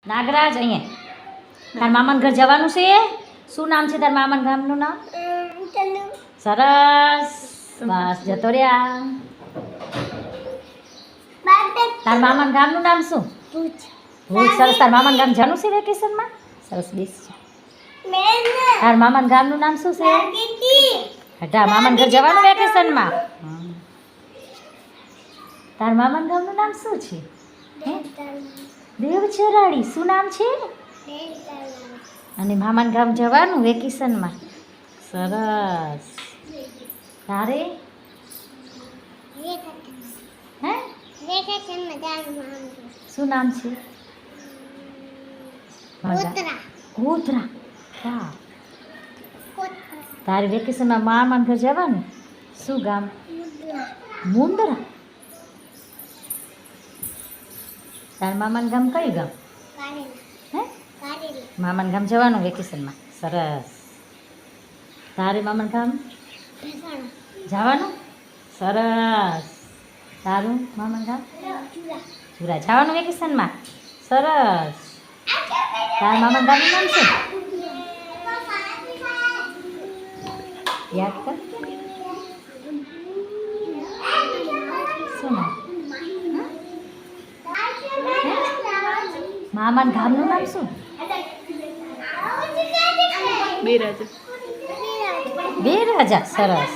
નાગરાજ અહીંયા તાર મામાના ઘર જવાનું છે. શું નામ છે તાર મામાના ગામનું નામ? સરસ, બસ જતો રહ્યા. તાર મામાના ગામનું નામ શું? ભુજ. સરસ, તાર મામાના ગામ જવાનું છે વેકેશનમાં? સરસ, બેસ. તાર મામાના ગામનું નામ શું છે? હટા, મામાના ઘર જવાનું વેકેશનમાં? તાર મામાના ગામનું નામ શું છે? દેવચરાડી. શું નામ છે? અને મામાના ગામ જવાનું વેકેશનમાં? સરસ. તારે હે શું નામ છે? ગોધરા. હા, તારે વેકેશનમાં મામાના ઘર જવાનું? શું ગામ? મુંદરા. તાર મામાનું ગામ કયું ગામ? હે, મામાના ગામ જવાનું વેકેશનમાં? સરસ. તારે મામાનું ગામ જવાનું? સરસ. તારું મામાનું ગામ? ચુરા જવાનું વેકેશનમાં? સરસ. તારા મામાનું ગામનું નામ છે? યાદ કર. શું નામ? મામાના ગામનું નામ શું? બેરાજા. સરસ.